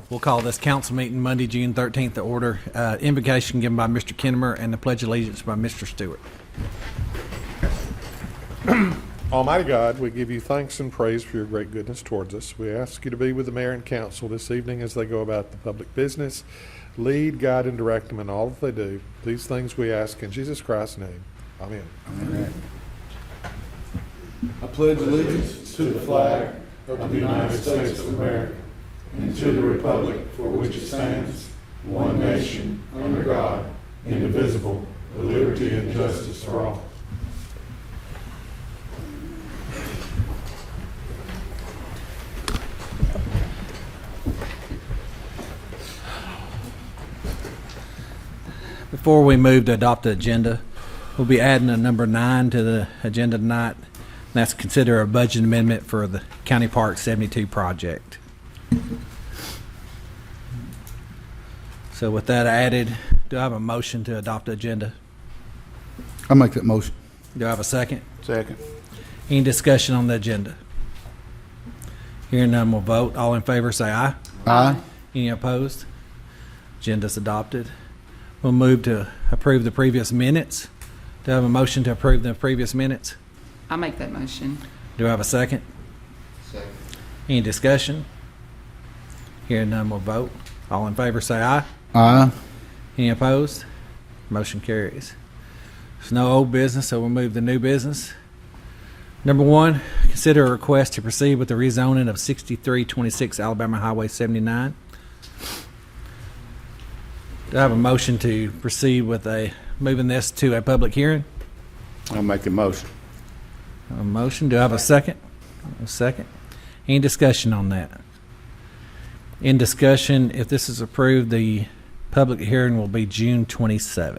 We'll call this council meeting Monday, June 13th to order. Invocation given by Mr. Kinnemer and the Pledge of Allegiance by Mr. Stewart. Almighty God, we give you thanks and praise for your great goodness towards us. We ask you to be with the mayor and council this evening as they go about the public business. Lead, guide, and direct them in all that they do. These things we ask in Jesus Christ's name. Amen. Amen. I pledge allegiance to the flag of the United States of America and to the republic for which it stands, one nation, under God, indivisible, with liberty and justice for all. Before we move to adopt the agenda, we'll be adding a number 9 to the agenda tonight. And that's consider a budget amendment for the County Park 72 project. So with that added, do I have a motion to adopt the agenda? I'll make that motion. Do I have a second? Second. Any discussion on the agenda? Hearing none, we'll vote. All in favor say aye. Aye. Any opposed? Agenda's adopted. We'll move to approve the previous minutes. Do I have a motion to approve the previous minutes? I'll make that motion. Do I have a second? Second. Any discussion? Hearing none, we'll vote. All in favor say aye. Aye. Any opposed? Motion carries. There's no old business, so we'll move to new business. Number 1, consider a request to proceed with the rezoning of 6326 Alabama Highway 79. Do I have a motion to proceed with moving this to a public hearing? I'll make the motion. A motion. Do I have a second? A second. Any discussion on that? In discussion, if this is approved, the public hearing will be June 27th.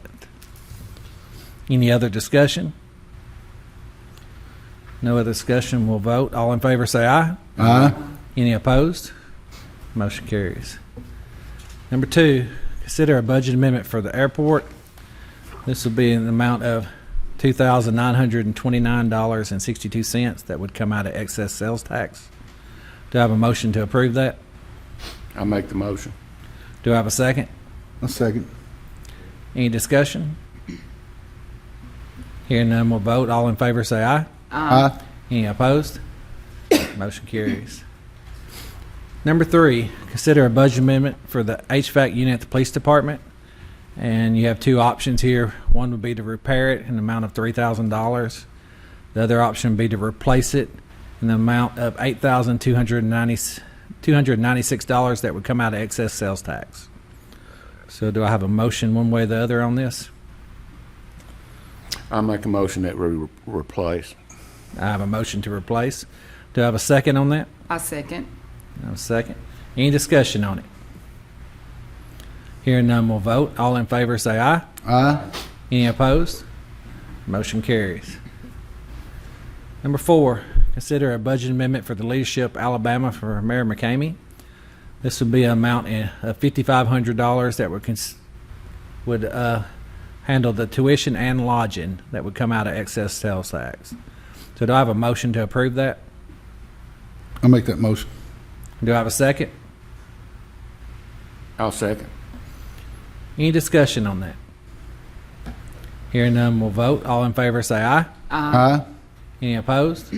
Any other discussion? No other discussion. We'll vote. All in favor say aye. Aye. Any opposed? Motion carries. Number 2, consider a budget amendment for the airport. This will be in the amount of $2,929.62 that would come out of excess sales tax. Do I have a motion to approve that? I'll make the motion. Do I have a second? A second. Any discussion? Hearing none, we'll vote. All in favor say aye. Aye. Any opposed? Motion carries. Number 3, consider a budget amendment for the HVAC unit at the police department. And you have 2 options here. One would be to repair it in the amount of $3,000. The other option would be to replace it in the amount of $8,296 that would come out of excess sales tax. So do I have a motion one way or the other on this? I'll make a motion that we replace. I have a motion to replace. Do I have a second on that? I second. I have a second. Any discussion on it? Hearing none, we'll vote. All in favor say aye. Aye. Any opposed? Motion carries. Number 4, consider a budget amendment for the Leadership Alabama for Mayor McCamey. This would be an amount of $5,500 that would handle the tuition and lodging that would come out of excess sales tax. So do I have a motion to approve that? I'll make that motion. Do I have a second? I'll second. Any discussion on that? Hearing none, we'll vote. All in favor say aye. Aye. Any opposed?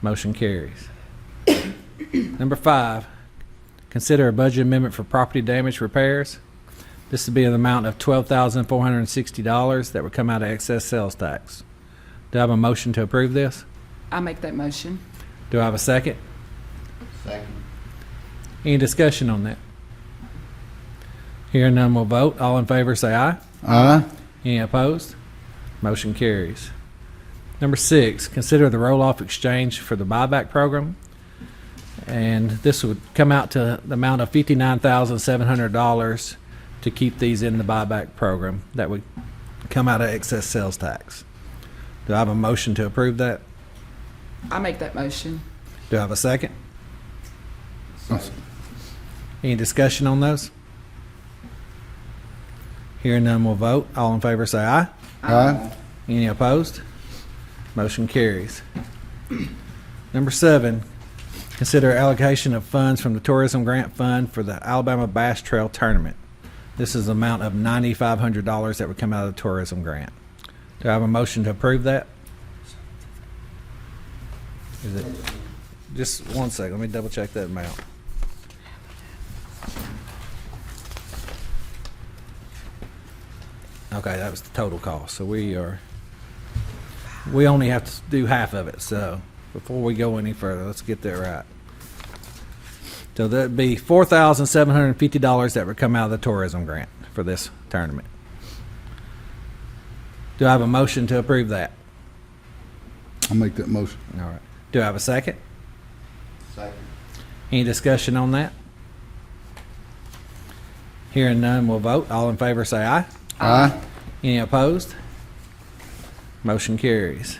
Motion carries. Number 5, consider a budget amendment for property damage repairs. This would be an amount of $12,460 that would come out of excess sales tax. Do I have a motion to approve this? I'll make that motion. Do I have a second? Second. Any discussion on that? Hearing none, we'll vote. All in favor say aye. Aye. Any opposed? Motion carries. Number 6, consider the roll-off exchange for the buyback program. And this would come out to the amount of $59,700 to keep these in the buyback program. That would come out of excess sales tax. Do I have a motion to approve that? I'll make that motion. Do I have a second? Any discussion on those? Hearing none, we'll vote. All in favor say aye. Aye. Any opposed? Motion carries. Number 7, Consider allocation of funds from the Tourism Grant Fund for the Alabama Bass Trail Tournament. This is the amount of $9,500 that would come out of the tourism grant. Do I have a motion to approve that? Is it? Just one second. Let me double check that amount. Okay, that was the total cost. So we only have to do half of it. So before we go any further, let's get that right. So that'd be $4,750 that would come out of the tourism grant for this tournament. Do I have a motion to approve that? I'll make that motion. All right. Do I have a second? Second. Any discussion on that? Hearing none, we'll vote. All in favor say aye. Aye. Any opposed? Motion carries.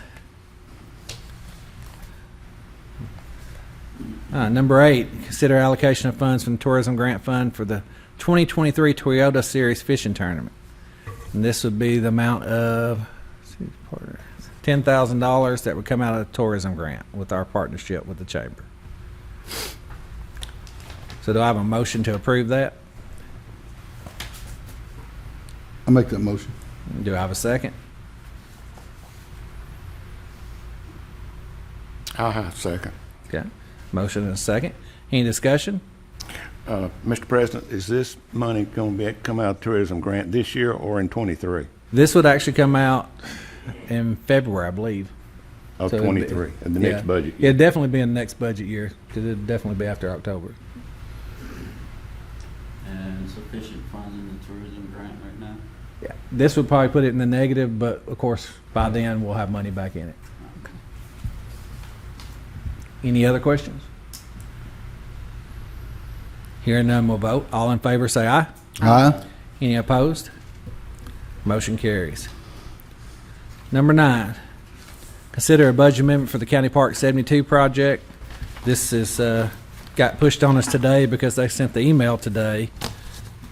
Number 8, consider allocation of funds from the Tourism Grant Fund for the 2023 Toyota Series Fishing Tournament. And this would be the amount of $10,000 that would come out of the tourism grant with our partnership with the Chamber. So do I have a motion to approve that? I'll make that motion. Do I have a second? I'll have a second. Okay. Motion and a second. Any discussion? Mr. President, is this money going to come out of tourism grant this year or in 23? This would actually come out in February, I believe. Of So it'd be- 23, in the next budget? Yeah, it'd definitely be in the next budget year because it'd definitely be after October. And sufficient funds in the tourism grant right now? Yeah. This would probably put it in the negative, but of course, by then we'll have money back in it. Any other questions? Hearing none, we'll vote. All in favor say aye. Aye. Any opposed? Motion carries. Number 9, consider a budget amendment for the County Park 72 project. This is got pushed on us today because they sent the email today,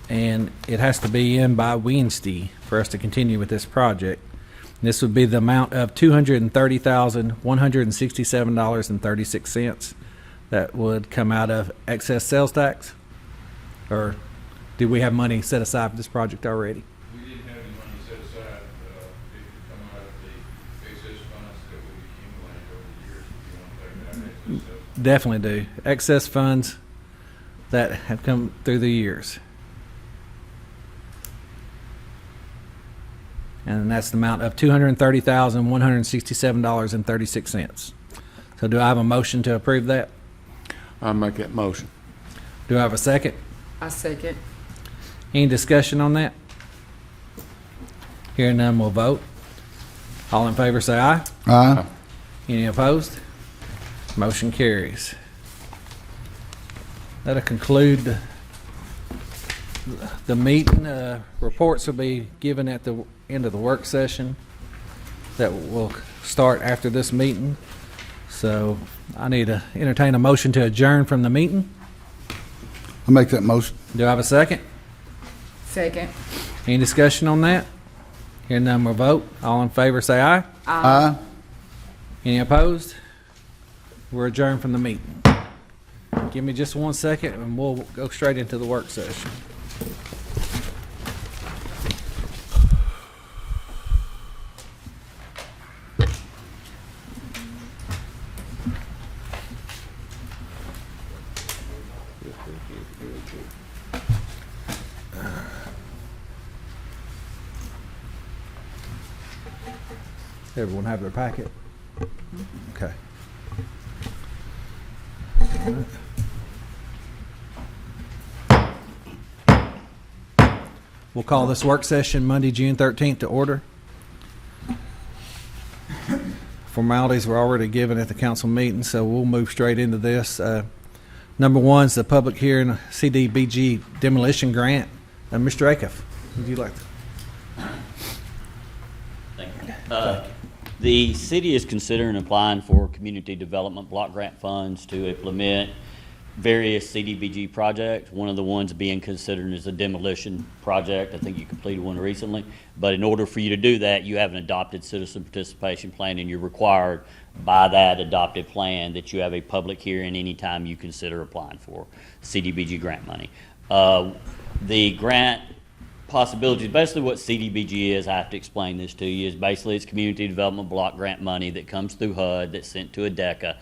and it has to be in by Wednesday for us to continue with this project. This would be the amount of $230,167.36 that would come out of excess sales tax. Or do we have money set aside for this project already? We didn't have any money set aside. It could come out of the excess funds that we accumulated over the years, if you want to take that excess sales. Definitely do. Excess funds that have come through the years. And that's the amount of $230,167.36. So do I have a motion to approve that? I'll make that motion. Do I have a second? I second. Any discussion on that? Hearing none, we'll vote. All in favor say aye. Aye. Any opposed? Motion carries. That'll conclude the meeting. Reports will be given at the end of the work session that will start after this meeting. So I need to entertain a motion to adjourn from the meeting. I'll make that motion. Do I have a second? Second. Any discussion on that? Hearing none, we'll vote. All in favor say aye. Aye. Any opposed? We're adjourned from the meeting. Give me just 1 second and we'll go straight into the work session. Everyone have their packet? Okay. We'll call this work session Monday, June 13th to order. Formalities were already given at the council meeting, so we'll move straight into this. Number 1 is the public hearing CDBG demolition grant. Mr. Acuff, would you like to? Thank you. The city is considering applying for community development block grant funds to implement various CDBG projects. One of the ones being considered is a demolition project. I think you completed one recently. But in order for you to do that, you have an adopted citizen participation plan, and you're required by that adopted plan, that you have a public hearing anytime you consider applying for CDBG grant money. The grant possibilities, basically what CDBG is, I have to explain this to you, is basically it's community development block grant money that comes through HUD that's sent to ADECA.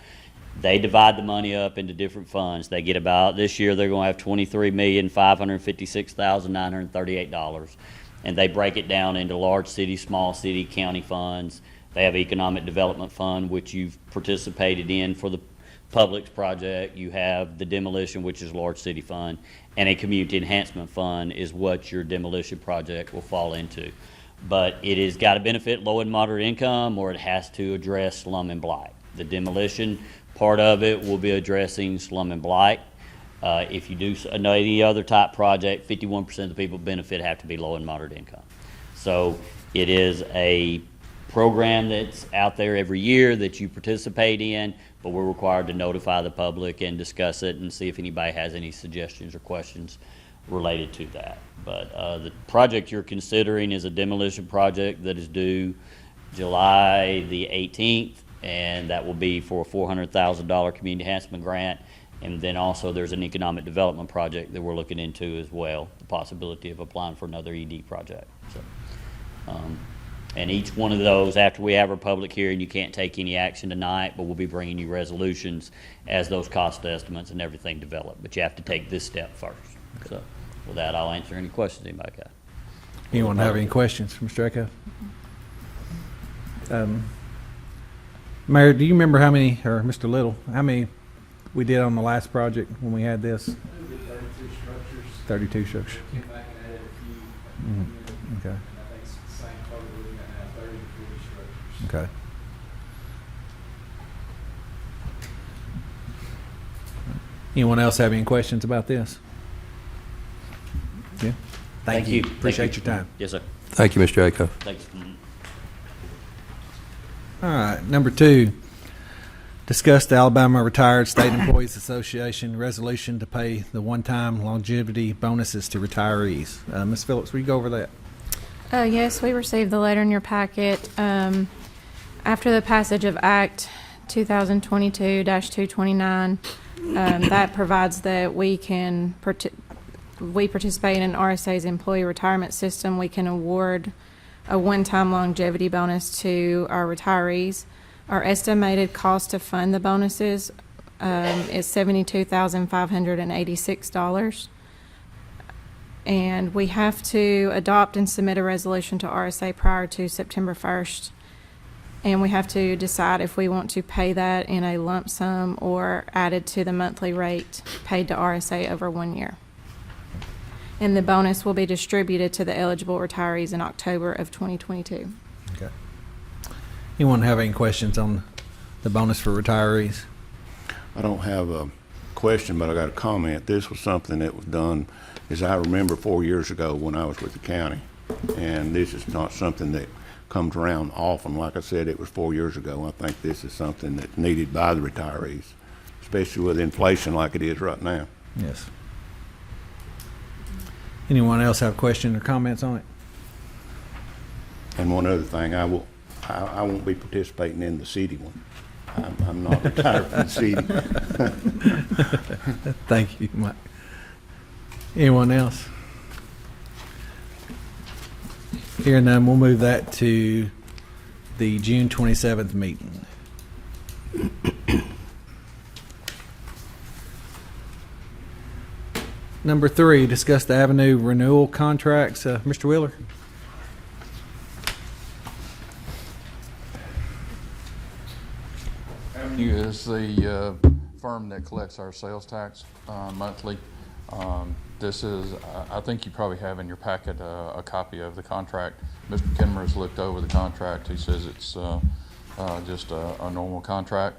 They divide the money up into different funds. They get about, this year they're going to have $23,556,938. And they break it down into large city, small city, county funds. They have economic development fund, which you've participated in for the Publix project. You have the demolition, which is large city fund, and a community enhancement fund is what your demolition project will fall into. But it has got to benefit low and moderate income, or it has to address slum and blight. The demolition part of it will be addressing slum and blight. If you do any other type project, 51% of the people benefit have to be low and moderate income. So it is a program that's out there every year that you participate in, but we're required to notify the public and discuss it and see if anybody has any suggestions or questions related to that. But the project you're considering is a demolition project that is due July the 18th, and that will be for a $400,000 community enhancement grant. And then also there's an economic development project that we're looking into as well, the possibility of applying for another ED project. So, and each one of those, after we have our public hearing, you can't take any action tonight, but we'll be bringing you resolutions as those cost estimates and everything develop. But you have to take this step first. So with that, I'll answer any questions anybody got. Anyone have any questions for Mr. Echo? Mayor, do you remember how many, or Mr. Little, how many we did on the last project when we had this? 32 structures. 32 structures. Came back and added a few. Okay. And I think it's the same total we're looking at now, 30 to 40 structures. Okay. Anyone else have any questions about this? Yeah. Thank you. Appreciate your time. Yes, sir. Thank you, Mr. Aco. Thanks. All right, number 2, discuss the Alabama Retired State Employees Association resolution to pay the one-time longevity bonuses to retirees. Ms. Phillips, will you go over that? Yes, we received the letter in your packet. After the passage of Act 2022-229, that provides that we can we participate in RSA's employee retirement system. We can award a one-time longevity bonus to our retirees. Our estimated cost to fund the bonuses is $72,586. And we have to adopt and submit a resolution to RSA prior to September 1st. And we have to decide if we want to pay that in a lump sum or added to the monthly rate paid to RSA over 1 year. And the bonus will be distributed to the eligible retirees in October of 2022. Okay. Anyone have any questions on the bonus for retirees? I don't have a question, but I got a comment. This was something that was done, as I remember, 4 years ago when I was with the county. And this is not something that comes around often. Like I said, it was 4 years ago. I think this is something that's needed by the retirees, especially with inflation like it is right now. Yes. Anyone else have questions or comments on it? And one other thing, I won't be participating in the city one. I'm not retired from the city. Thank you, Mike. Anyone else? Hearing none, we'll move that to the June 27th meeting. Number 3, discuss the Avenue renewal contracts. Mr. Wheeler? Avenue is the firm that collects our sales tax monthly. This is, I think you probably have in your packet a copy of the contract. Mr. Kinmer's looked over the contract. He says it's just a normal contract.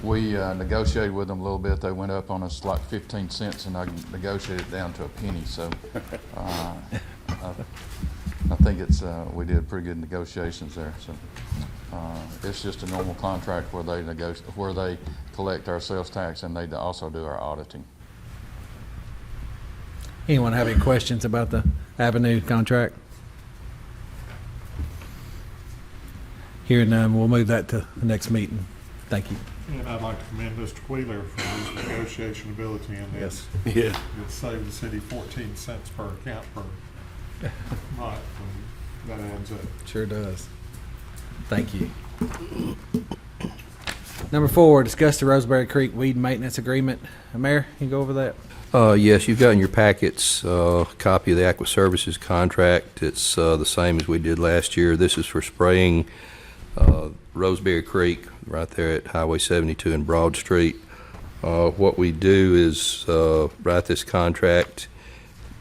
We negotiated with them a little bit. They went up on us like 15 cents, and I negotiated it down to a penny. So I think we did pretty good negotiations there. So it's just a normal contract where they collect our sales tax, and they also do our auditing. Anyone have any questions about the Avenue contract? Hearing none, we'll move that to the next meeting. Thank you. And I'd like to commend Mr. Wheeler for his negotiation ability in this. Yeah. It saved the city 14 cents per account per month, and that adds up. Sure does. Thank you. Number 4, discuss the Roseberry Creek weed maintenance agreement. Mayor, you go over that? Yes, you've got in your packets a copy of the Aqua Services contract. It's the same as we did last year. This is for spraying Roseberry Creek right there at Highway 72 and Broad Street. What we do is write this contract.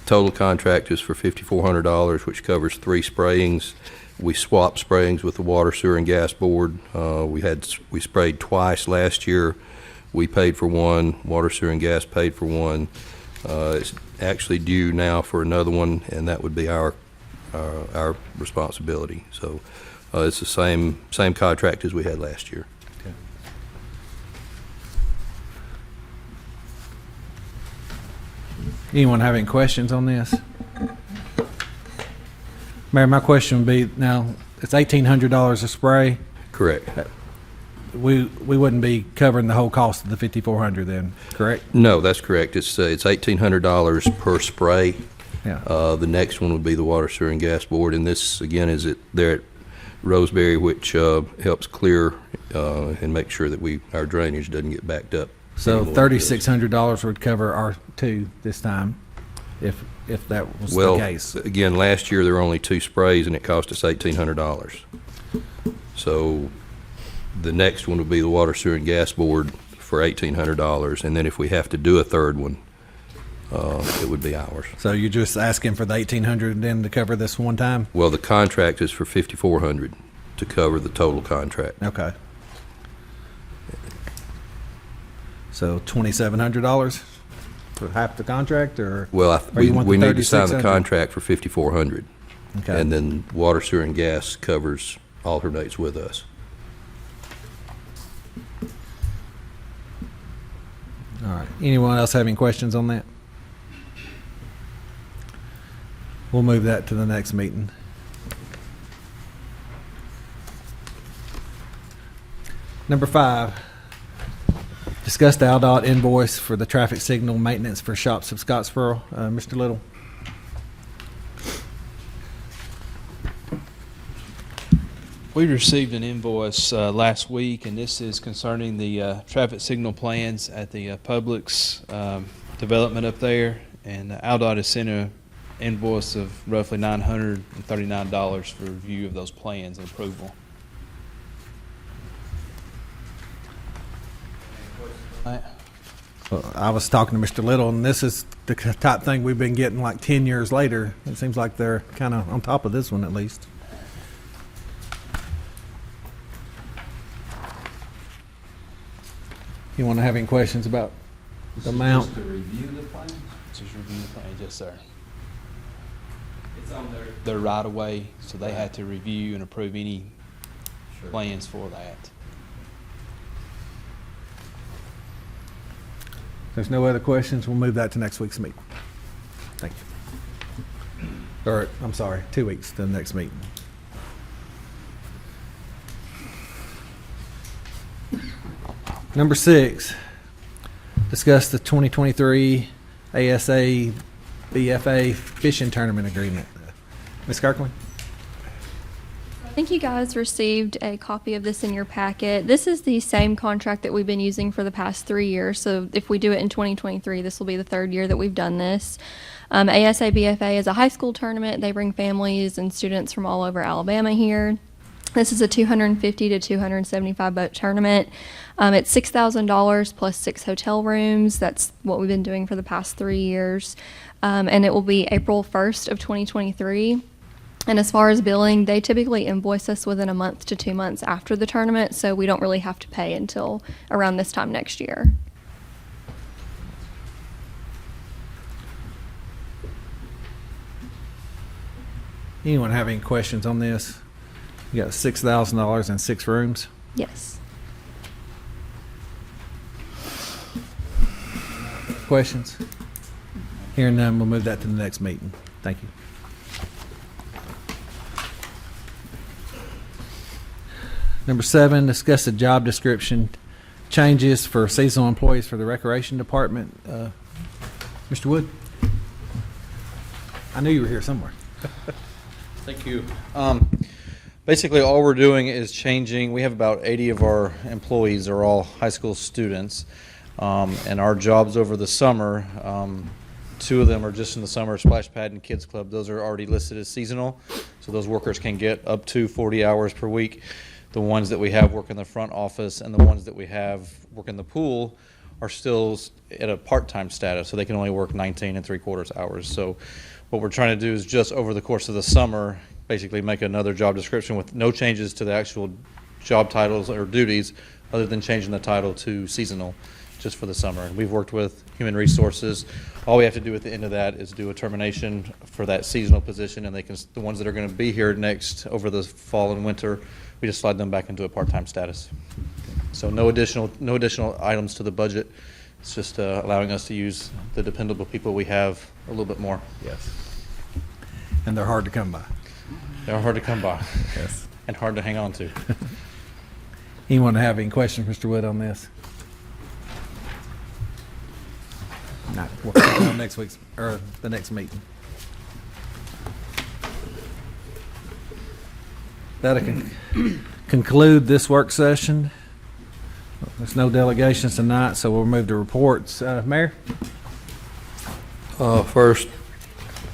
Total contract is for $5,400, which covers 3 sprayings. We swap sprayings with the Water, Sewer, and Gas Board. We sprayed twice last year. We paid for one. Water, Sewer, and Gas paid for one. It's actually due now for another one, and that would be our responsibility. So it's the same contract as we had last year. Anyone have any questions on this? Mayor, my question would be, now, it's $1,800 a spray. Correct. We wouldn't be covering the whole cost of the $5,400 then, correct? No, that's correct. It's $1,800 per spray. Yeah. The next one would be the Water, Sewer, and Gas Board, and this, again, is there at Roseberry, which helps clear and make sure that our drainage doesn't get backed up. So anymore. $3,600 would cover our 2 this time, if that was the case. Well, again, last year there were only 2 sprays, and it cost us $1,800. So the next one would be the Water, Sewer, and Gas Board for $1,800, and then if we have to do a third one, it would be ours. So you're just asking for the $1,800 then to cover this one time? Well, the contract is for $5,400 to cover the total contract. Okay. So $2,700 for half the contract, or? Well, or you want we the need to sign the $3,600? contract for $5,400, Okay. and then Water, Sewer, and Gas alternates with us. All right. Anyone else have any questions on that? We'll move that to the next meeting. Number 5, discuss the ALDOT invoice for the traffic signal maintenance for shops of Scottsboro. Mr. Little. We received an invoice last week, and this is concerning the traffic signal plans at the Publix development up there. And ALDOT has sent an invoice of roughly $939 for review of those plans and approval. Well, I was talking to Mr. Little, and this is the type thing we've been getting like 10 years later. It seems like they're kind of on top of this one at least. You want to have any questions about the amount? To review the plans? Just review the plans, yes, sir. It's on their right of way, so they had to review and approve any plans for that. If there's no other questions, we'll move that to next week's meeting. Thank you. Or, I'm sorry, 2 weeks to the next meeting. Number 6, discuss the 2023 ASA BFA fishing tournament agreement. Ms. Kirkland? I think you guys received a copy of this in your packet. This is the same contract that we've been using for the past 3 years. So if we do it in 2023, this will be the 3rd year that we've done this. ASA BFA is a high school tournament. They bring families and students from all over Alabama here. This is a 250 to 275 boat tournament. It's $6,000 plus 6 hotel rooms. That's what we've been doing for the past 3 years. And it will be April 1st of 2023. And as far as billing, they typically invoice us within a month to 2 months after the tournament, so we don't really have to pay until around this time next year. Anyone have any questions on this? You got $6,000 and 6 rooms. Yes. Questions? Hearing none, we'll move that to the next meeting. Thank you. Number 7, discuss the job description changes for seasonal employees for the Recreation Department. Mr. Wood? I knew you were here somewhere. Thank you. Basically, all we're doing is changing. We have about 80 of our employees are all high school students, and our jobs over the summer, 2 of them are just in the summer, Splash Pad and Kids Club. Those are already listed as seasonal, so those workers can get up to 40 hours per week. The ones that we have work in the front office and the ones that we have work in the pool are still at a part-time status, so they can only work 19 3/4 hours. So what we're trying to do is just over the course of the summer, basically make another job description with no changes to the actual job titles or duties other than changing the title to seasonal just for the summer. We've worked with Human Resources. All we have to do at the end of that is do a termination for that seasonal position, and they can, the ones that are going to be here next over the fall and winter, we just slide them back into a part-time status. So no additional items to the budget. It's just allowing us to use the dependable people we have a little bit more. Yes. And they're hard to come by. They're hard to come by. Yes. And hard to hang on to. Anyone have any questions, Mr. Wood, on this? No. We'll put it on next week's, or the next meeting. That'll conclude this work session. There's no delegations tonight, so we'll move to reports. Mayor? First,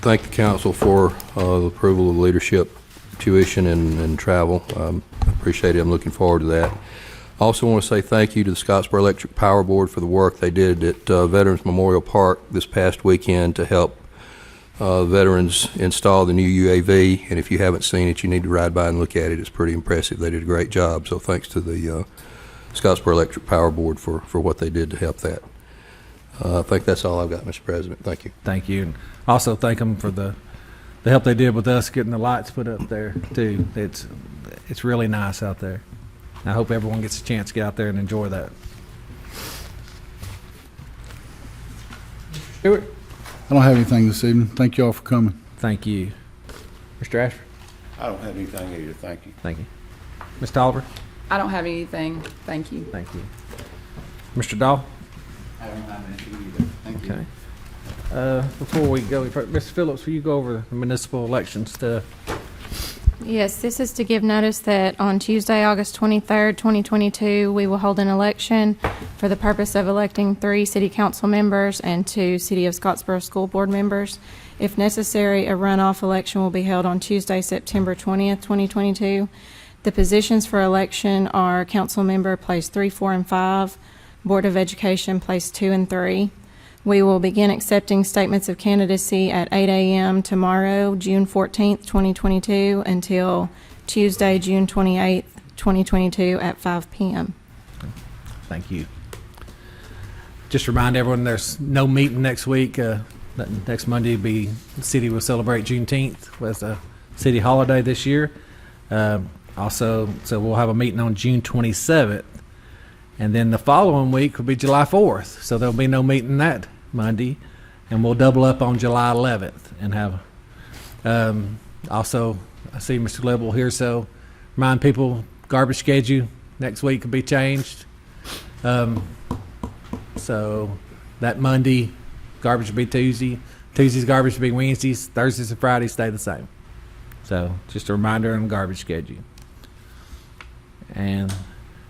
thank the council for the approval of leadership tuition and travel. I appreciate it. I'm looking forward to that. I also want to say thank you to the Scottsboro Electric Power Board for the work they did at Veterans Memorial Park this past weekend to help veterans install the new UAV. And if you haven't seen it, you need to ride by and look at it. It's pretty impressive. They did a great job. So thanks to the Scottsboro Electric Power Board for what they did to help that. I think that's all I've got, Mr. President. Thank you. Thank you. And also thank them for the help they did with us getting the lights put up there, too. It's really nice out there. I hope everyone gets a chance to get out there and enjoy that. Stewart? I don't have anything this evening. Thank you all for coming. Thank you. Mr. Ashford? I don't have anything either. Thank you. Thank you. Ms. Tolliver? I don't have anything. Thank you. Thank you. Mr. Dahl? I don't have anything either. Thank you. Okay. Before we go, Mr. Phillips, will you go over the municipal election stuff? Yes, this is to give notice that on Tuesday, August 23rd, 2022, we will hold an election for the purpose of electing 3 city council members and 2 City of Scottsboro school board members. If necessary, a runoff election will be held on Tuesday, September 20th, 2022. The positions for election are council member place 3, 4, and 5, Board of Education place 2 and 3. We will begin accepting statements of candidacy at 8 a.m. tomorrow, June 14th, 2022, until Tuesday, June 28th, 2022 at 5 p.m. Thank you. Just remind everyone there's no meeting next week. Next Monday the city will celebrate Juneteenth as a city holiday this year. Also, so we'll have a meeting on June 27th. And then the following week will be July 4th. So there'll be no meeting that Monday. And we'll double up on July 11th and have, also, I see Mr. Level here, so remind people, garbage schedule next week will be changed. So that Monday, garbage will be Tuesday. Tuesday's garbage will be Wednesdays. Thursdays and Fridays stay the same. So just a reminder on the garbage schedule. And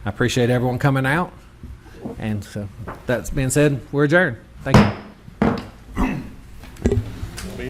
I appreciate everyone coming out. And so that's being said, we're adjourned. Thank you.